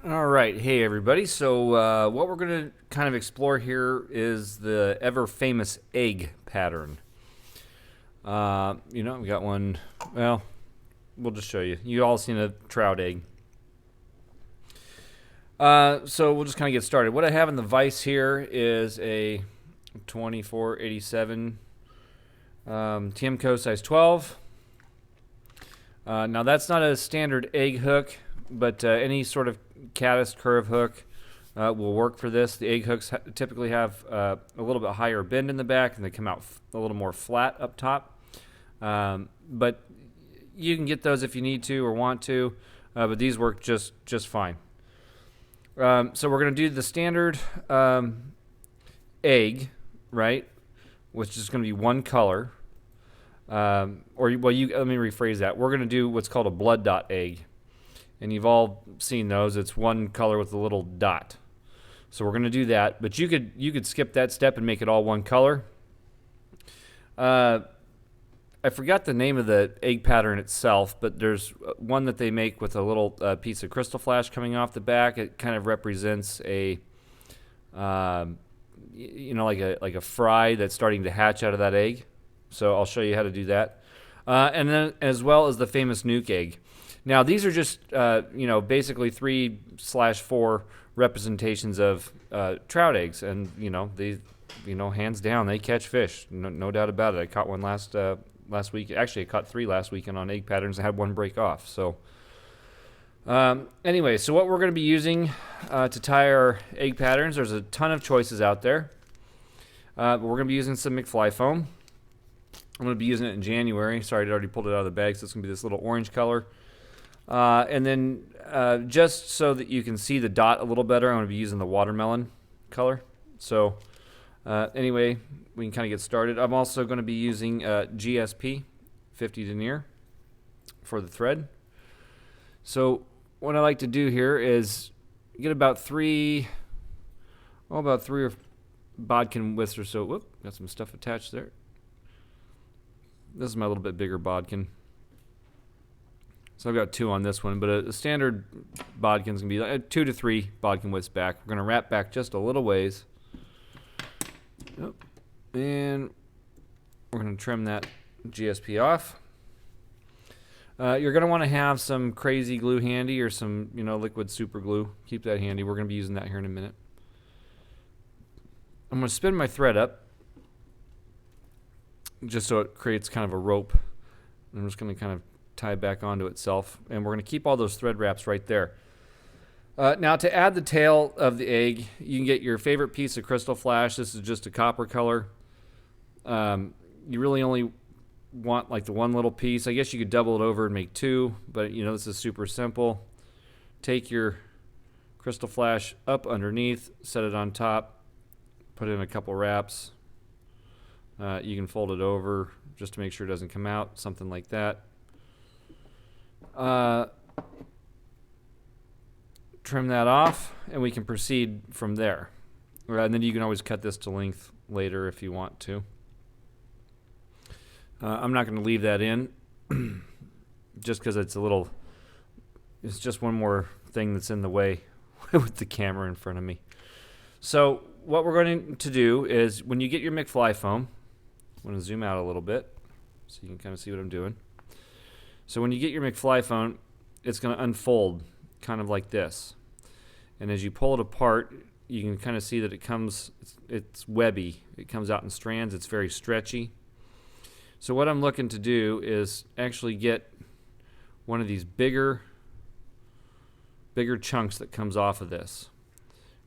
All right, hey everybody. So what we're going to kind of explore here is the ever famous egg pattern. We got one. Well, we'll just show you. You all seen a trout egg. So we'll just kind of get started. What I have in the vise here is a 2487 Tiemco size 12. Now that's not a standard egg hook, but any sort of caddis curve hook will work for this. The egg hooks typically have a little bit higher bend in the back, and they come out a little more flat up top. But you can get those if you need to or want to, but these work just fine. So we're going to do the standard egg, right, which is going to be one color. Let me rephrase that. We're going to do what's called a blood dot egg. And you've all seen those. It's one color with a little dot. So we're going to do that. But you could skip that step and make it all one color. I forgot the name of the egg pattern itself, but there's one that they make with a little piece of crystal flash coming off the back. It kind of represents a, like a fry that's starting to hatch out of that egg. So I'll show you how to do that. And then as well as the famous nuke egg. Now these are just basically 3/4 representations of trout eggs, and they hands down they catch fish, no doubt about it. I caught one last week. Actually, I caught 3 last weekend on egg patterns. I had one break off. So anyway, so what we're going to be using to tie our egg patterns, there's a ton of choices out there. But we're going to be using some McFly foam. I'm going to be using it in January. Sorry, I already pulled it out of the bag, so it's going to be this little orange color. And then just so that you can see the dot a little better, I'm going to be using the watermelon color. So anyway, we can kind of get started. I'm also going to be using GSP 50 denier for the thread. So what I like to do here is get about three or bodkin widths or so. Whoop, got some stuff attached there. This is my little bit bigger bodkin. So I've got 2 on this one, but a standard bodkin is going to be like 2 to 3 bodkin widths back. We're going to wrap back just a little ways. Yep. And we're going to trim that GSP off. You're going to want to have some crazy glue handy or some, liquid super glue. Keep that handy. We're going to be using that here in a minute. I'm going to spin my thread up just so it creates kind of a rope. I'm just going to kind of tie it back onto itself, and we're going to keep all those thread wraps right there. Now to add the tail of the egg, you can get your favorite piece of crystal flash. This is just a copper color. You really only want like the one little piece. I guess you could double it over and make 2, but this is super simple. Take your crystal flash up underneath, set it on top, put in a couple wraps. You can fold it over just to make sure it doesn't come out, something like that. Trim that off, and we can proceed from there. And then you can always cut this to length later if you want to. I'm not going to leave that in just because it's just one more thing that's in the way with the camera in front of me. So what we're going to do is when you get your McFly foam, I'm going to zoom out a little bit so you can kind of see what I'm doing. So when you get your McFly foam, it's going to unfold kind of like this. And as you pull it apart, you can kind of see that it's webby. It comes out in strands. It's very stretchy. So what I'm looking to do is actually get one of these bigger chunks that comes off of this.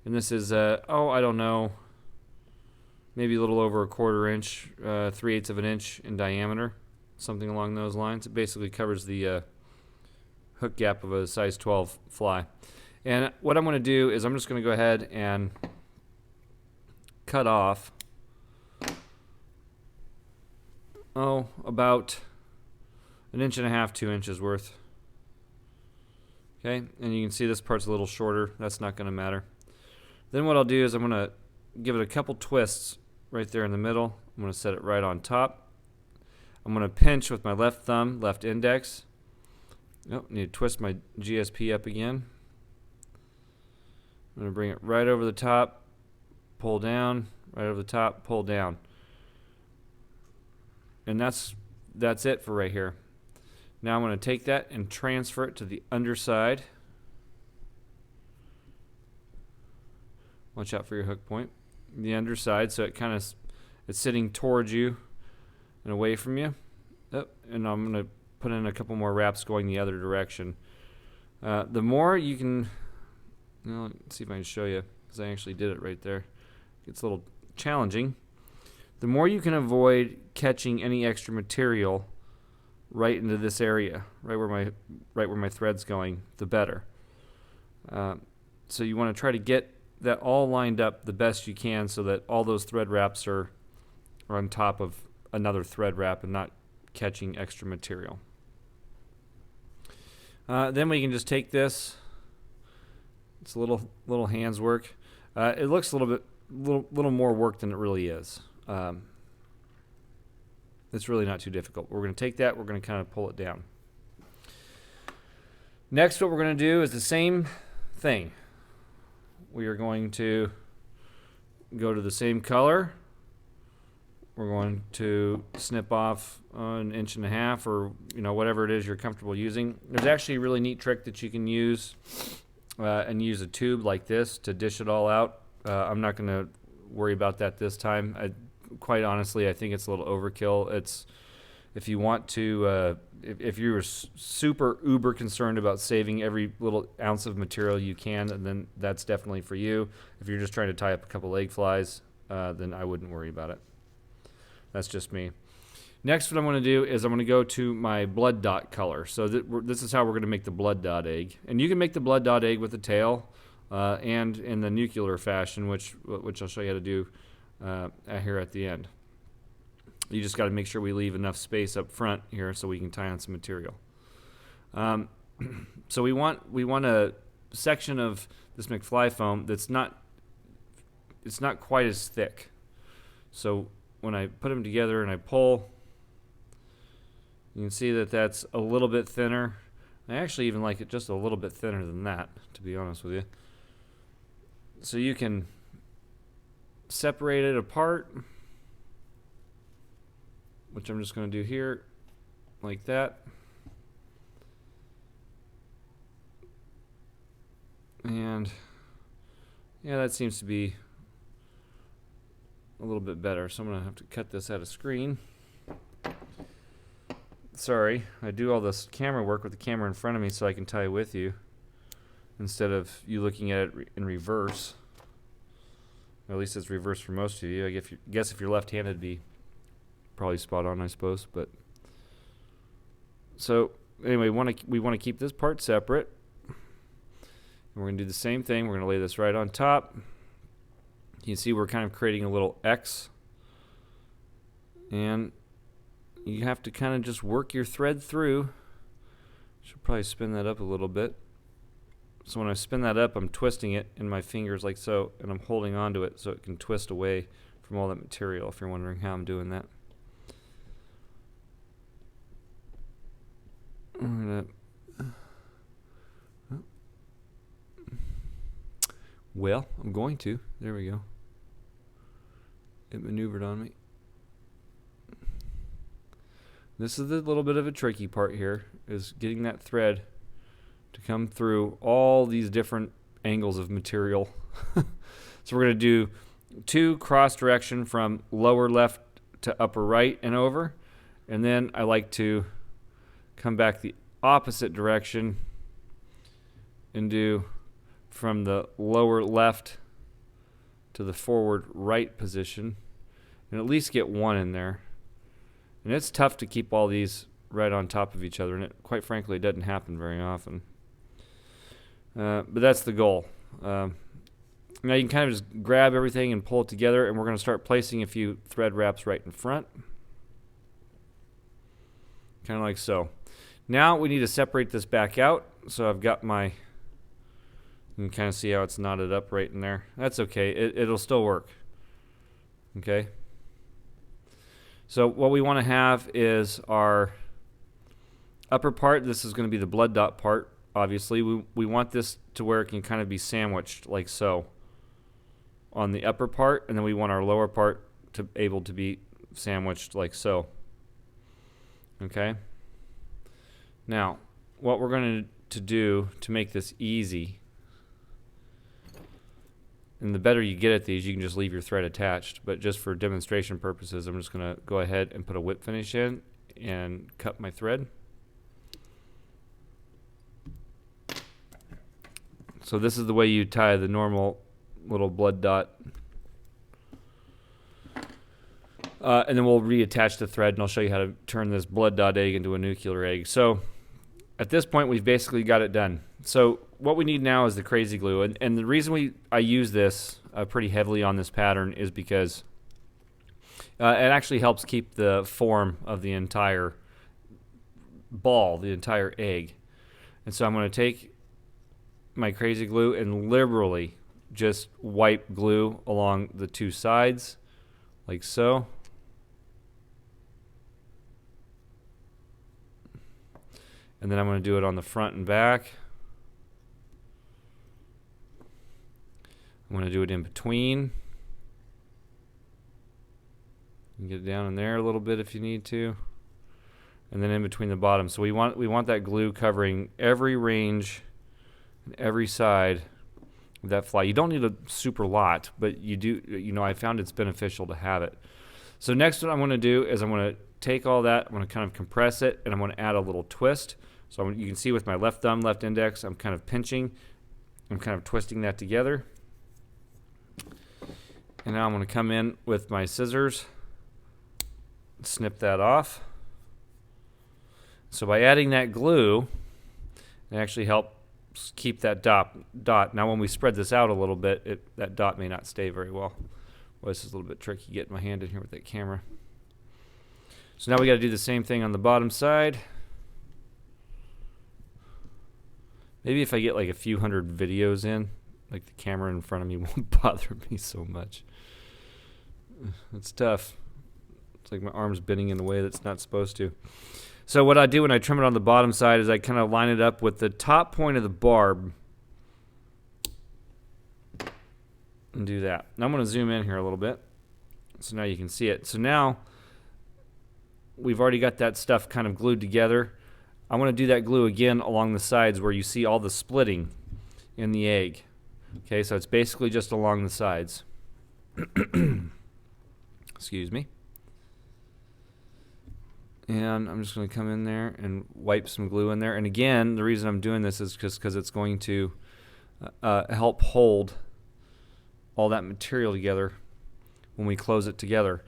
And this is, I don't know, maybe a little over 1/4 inch, 3/8 of an inch in diameter, something along those lines. It basically covers the hook gap of a size 12 fly. And what I'm going to do is I'm just going to go ahead and cut off about 1.5 inches, 2 inches worth. Okay, and you can see this part's a little shorter. That's not going to matter. Then what I'll do is I'm going to give it a couple twists right there in the middle. I'm going to set it right on top. I'm going to pinch with my left thumb, left index. Need to twist my GSP up again. I'm going to bring it right over the top, pull down, right over the top, pull down. And that's it for right here. Now I'm going to take that and transfer it to the underside. Watch out for your hook point. The underside, so it's sitting towards you and away from you. Oh, and I'm going to put in a couple more wraps going the other direction. The more you can, let's see if I can show you, because I actually did it right there. It's a little challenging. The more you can avoid catching any extra material right into this area, right where my thread's going, the better. So you want to try to get that all lined up the best you can, so that all those thread wraps are on top of another thread wrap and not catching extra material. Then we can just take this. It's a little hands work. It looks a little more work than it really is. It's really not too difficult. We're going to take that. We're going to kind of pull it down. Next, what we're going to do is the same thing. We are going to go to the same color. We're going to snip off an 1.5 inches, or whatever it is you're comfortable using. There's actually a really neat trick that you can use, and use a tube like this to dish it all out. I'm not going to worry about that this time. Quite honestly, I think it's a little overkill. If you want to, if you're super uber concerned about saving every little ounce of material you can, then that's definitely for you. If you're just trying to tie up a couple leg flies, then I wouldn't worry about it. That's just me. Next, what I'm going to do is I'm going to go to my blood dot color. So this is how we're going to make the blood dot egg. And you can make the blood dot egg with the tail, and in the nuclear fashion, which I'll show you how to do here at the end. You just got to make sure we leave enough space up front here so we can tie on some material. So we want a section of this McFly foam that's not quite as thick. So when I put them together and I pull, you can see that that's a little bit thinner. I actually even like it just a little bit thinner than that, to be honest with you. So you can separate it apart, which I'm just going to do here, like that. And yeah, that seems to be a little bit better. So I'm going to have to cut this out of screen. Sorry, I do all this camera work with the camera in front of me so I can tie with you, instead of you looking at it in reverse. Or at least it's reverse for most of you. I guess if you're left-handed, it'd be probably spot on, I suppose. But so anyway, we want to keep this part separate. And we're going to do the same thing. We're going to lay this right on top. You can see we're kind of creating a little X. And you have to kind of just work your thread through. Should probably spin that up a little bit. So when I spin that up, I'm twisting it in my fingers like so, and I'm holding onto it so it can twist away from all that material, if you're wondering how I'm doing that. Well, I'm going to. There we go. It maneuvered on me. This is the little bit of a tricky part here, is getting that thread to come through all these different angles of material. So we're going to do 2 cross direction from lower left to upper right and over. And then I like to come back the opposite direction and do from the lower left to the forward right position, and at least get 1 in there. And it's tough to keep all these right on top of each other, and it, quite frankly, it doesn't happen very often. But that's the goal. Now you can kind of just grab everything and pull it together, and we're going to start placing a few thread wraps right in front. Kind of like so. Now we need to separate this back out. So I've got my, you can kind of see how it's knotted up right in there. That's okay. It'll still work. Okay. So what we want to have is our upper part. This is going to be the blood dot part. obviously. We want this to where it can kind of be sandwiched like so on the upper part, and then we want our lower part to able to be sandwiched like so. Okay? Now, what we're going to do to make this easy, and the better you get at these, you can just leave your thread attached, but just for demonstration purposes, I'm just going to go ahead and put a whip finish in and cut my thread. So this is the way you tie the normal little blood dot. And then we'll reattach the thread, and I'll show you how to turn this blood dot egg into a nuclear egg. So at this point, we've basically got it done. So what we need now is the crazy glue. And the reason I use this pretty heavily on this pattern is because it actually helps keep the form of the entire ball, the entire egg. And so I'm going to take my crazy glue and liberally just wipe glue along the two sides, like so. And then I'm going to do it on the front and back. I'm going to do it in between. You can get it down in there a little bit if you need to. And then in between the bottom. So we want that glue covering every range and every side of that fly. You don't need a super lot, but you do, I found it's beneficial to have it. So next what I'm going to do is I'm going to take all that, I'm going to kind of compress it, and I'm going to add a little twist. So you can see with my left thumb, left index, I'm kind of pinching. I'm kind of twisting that together. And now I'm going to come in with my scissors, snip that off. So by adding that glue, it actually helps keep that dot. Now when we spread this out a little bit, that dot may not stay very well. Well, this is a little bit tricky getting my hand in here with that camera. So now we got to do the same thing on the bottom side. Maybe if I get like a few hundred videos in, like the camera in front of me won't bother me so much. It's tough. It's like my arm's bending in a way that's not supposed to. So what I do when I trim it on the bottom side is I kind of line it up with the top point of the barb and do that. Now I'm going to zoom in here a little bit so now you can see it. So now we've already got that stuff kind of glued together. I want to do that glue again along the sides where you see all the splitting in the egg. Okay, so it's basically just along the sides. Excuse me. And I'm just going to come in there and wipe some glue in there. And again, the reason I'm doing this is just because it's going to help hold all that material together when we close it together.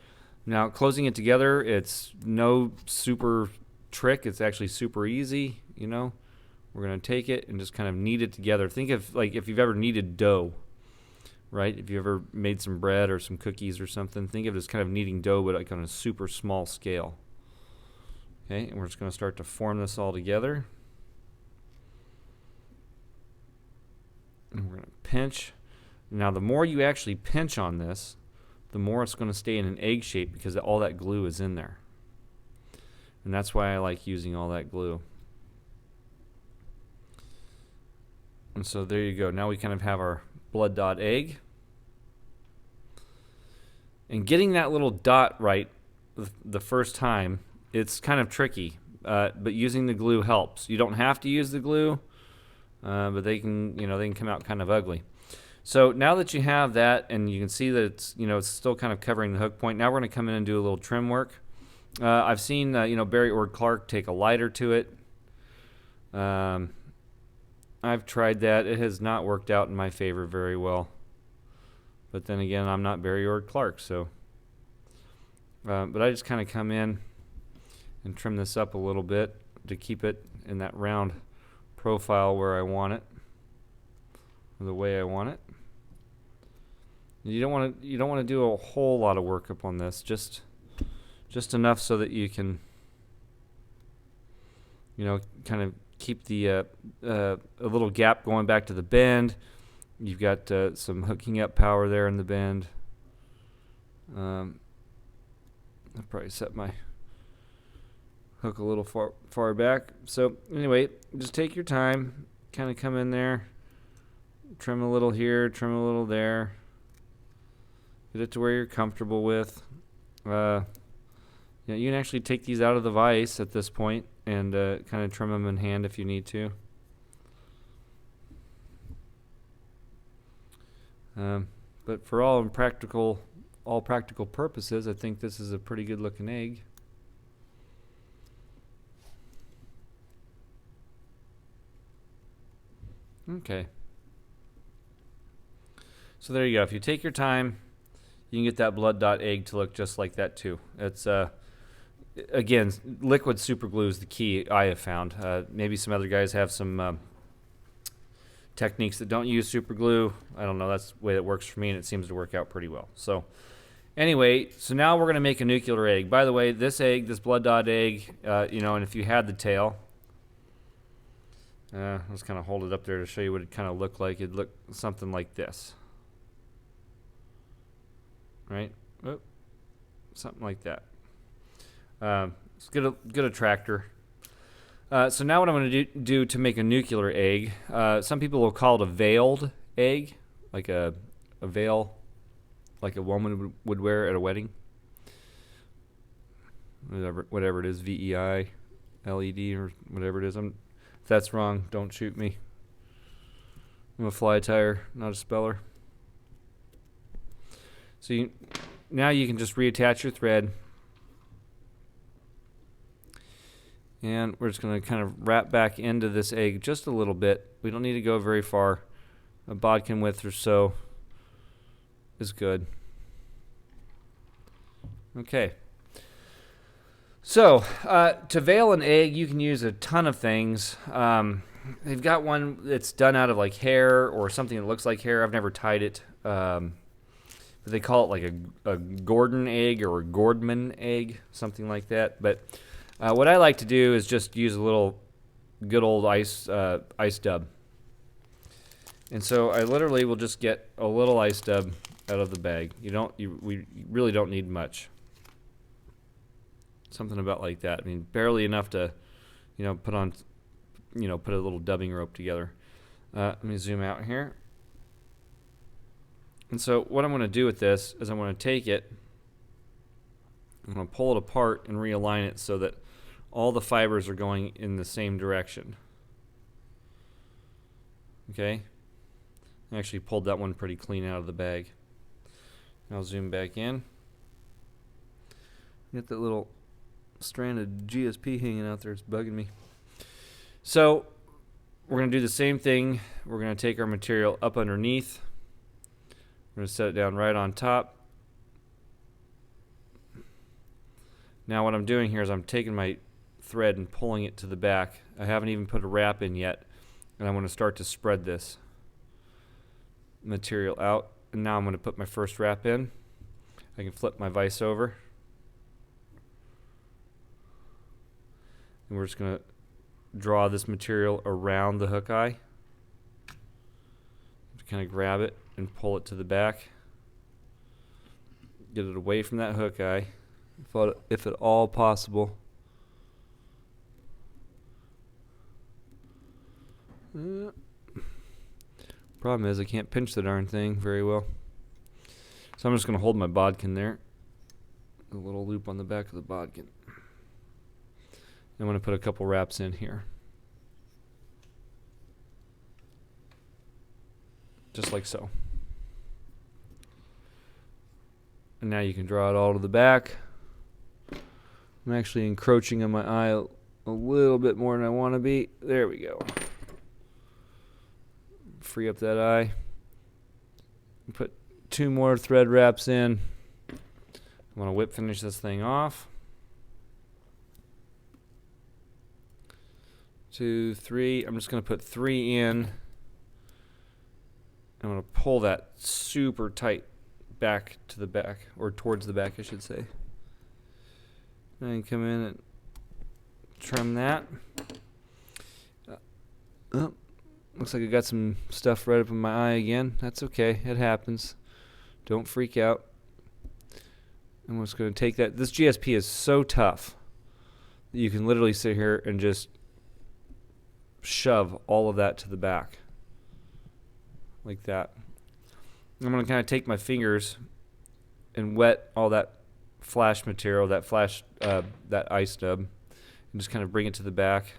Now, closing it together, it's no super trick. It's actually super easy, We're going to take it and just kind of knead it together. Think of like if you've ever kneaded dough, right? If you ever made some bread or some cookies or something, think of it as kind of kneading dough, but like on a super small scale. Okay, and we're just going to start to form this all together. And we're going to pinch. Now, the more you actually pinch on this, the more it's going to stay in an egg shape because all that glue is in there. And that's why I like using all that glue. And so there you go. Now we kind of have our blood dot egg. And getting that little dot right the first time, it's kind of tricky, but using the glue helps. You don't have to use the glue, but they can come out kind of ugly. So now that you have that, and you can see that it's still kind of covering the hook point. Now we're going to come in and do a little trim work. I've seen Barry Ord Clark take a lighter to it. I've tried that. It has not worked out in my favor very well. But then again, I'm not Barry Ord Clark, so. But I just kind of come in and trim this up a little bit to keep it in that round profile where I want it, or the way I want it. You don't want to do a whole lot of work up on this, just enough so that you can kind of keep the a little gap going back to the bend. You've got some hooking up power there in the bend. I'll probably set my hook a little far back. So anyway, just take your time kind of come in there, trim a little here, trim a little there. Get it to where you're comfortable with. You can actually take these out of the vise at this point and kind of trim them in hand if you need to. But for all practical purposes, I think this is a pretty good looking egg. Okay. So there you go. If you take your time, you can get that blood dot egg to look just like that too. It's again, liquid super glue is the key I have found. Maybe some other guys have some techniques that don't use super glue. I don't know. That's the way it works for me, and it seems to work out pretty well. So anyway, so now we're going to make a nuclear egg. By the way, this egg, this blood dot egg, and if you had the tail, I'll just kind of hold it up there to show you what it kind of looked like. It'd look something like this. Right? Oh, something like that. It's good attractor. So now what I'm going to do to make a nuclear egg, some people will call it a veiled egg, like a veil, like a woman would wear at a wedding. Whatever it is, VEILED or whatever it is. If that's wrong, don't shoot me. I'm a fly tire, not a speller. So now you can just reattach your thread. And we're just going to kind of wrap back into this egg just a little bit. We don't need to go very far. A bodkin width or so is good. Okay. So, to veil an egg, you can use a ton of things. They've got one that's done out of like hair or something that looks like hair. I've never tied it. But they call it like a Gordon egg or a Gordman egg, something like that. But what I like to do is just use a little good old ice dub. And so I literally will just get a little ice dub out of the bag. We really don't need much. Something about like that. I mean, barely enough to, put a little dubbing rope together. Let me zoom out here. And so what I'm going to do with this is I'm going to take it, I'm going to pull it apart and realign it so that all the fibers are going in the same direction. Okay? I actually pulled that one pretty clean out of the bag. I'll zoom back in. Get that little strand of GSP hanging out there. It's bugging me. So we're going to do the same thing. We're going to take our material up underneath. We're going to set it down right on top. Now what I'm doing here is I'm taking my thread and pulling it to the back. I haven't even put a wrap in yet, and I'm going to start to spread this material out. And now I'm going to put my first wrap in. I can flip my vise over. And we're just going to draw this material around the hook eye. Kind of grab it and pull it to the back. Get it away from that hook eye, if at all possible. Problem is I can't pinch the darn thing very well. So I'm just going to hold my bodkin there. A little loop on the back of the bodkin. I'm going to put a couple wraps in here. Just like so. And now you can draw it all to the back. I'm actually encroaching on my eye a little bit more than I want to be. There we go. Free up that eye. Put 2 more thread wraps in. I want to whip finish this thing off. 2, 3. I'm just going to put 3 in. I'm going to pull that super tight back to the back, or towards the back, I should say. And come in and trim that. Looks like I got some stuff right up in my eye again. That's okay. It happens. Don't freak out. I'm just going to take that. This GSP is so tough that you can literally sit here and just shove all of that to the back like that. I'm going to kind of take my fingers and wet all that flash material, that ice nub, and just kind of bring it to the back.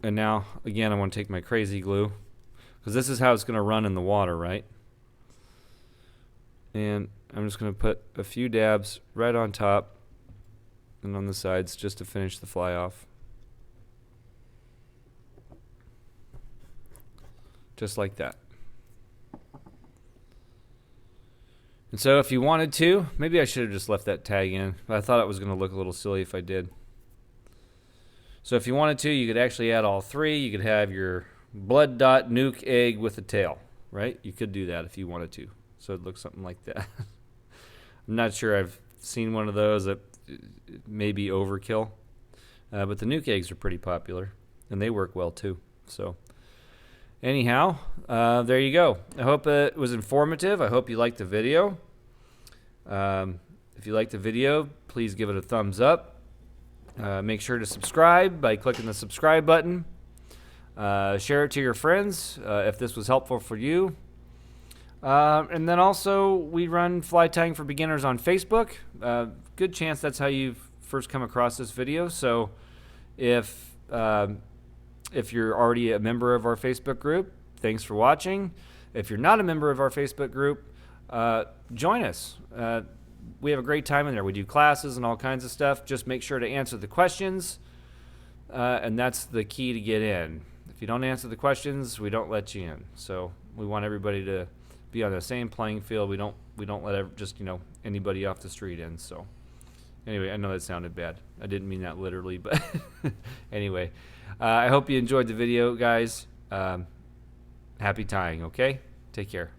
And now, again, I want to take my crazy glue, because this is how it's going to run in the water, right? And I'm just going to put a few dabs right on top and on the sides just to finish the fly off. Just like that. And so if you wanted to, maybe I should have just left that tag in, but I thought it was going to look a little silly if I did. So if you wanted to, you could actually add all three. You could have your blood dot nuke egg with a tail, right? You could do that if you wanted to. So it looks something like that. I'm not sure I've seen one of those. That may be overkill. But the nuke eggs are pretty popular, and they work well too. So anyhow, there you go. I hope it was informative. I hope you liked the video. If you liked the video, please give it a thumbs up. Make sure to subscribe by clicking the subscribe button. Share it to your friends if this was helpful for you. And then also, we run fly tying for beginners on Facebook. Good chance that's how you've first come across this video. So if you're already a member of our Facebook group, thanks for watching. If you're not a member of our Facebook group, join us. We have a great time in there. We do classes and all kinds of stuff. Just make sure to answer the questions, and that's the key to get in. If you don't answer the questions, we don't let you in. So we want everybody to be on the same playing field. We don't let just anybody off the street in. So anyway, I know that sounded bad. I didn't mean that literally, but anyway, I hope you enjoyed the video, guys. Happy tying. Okay, take care.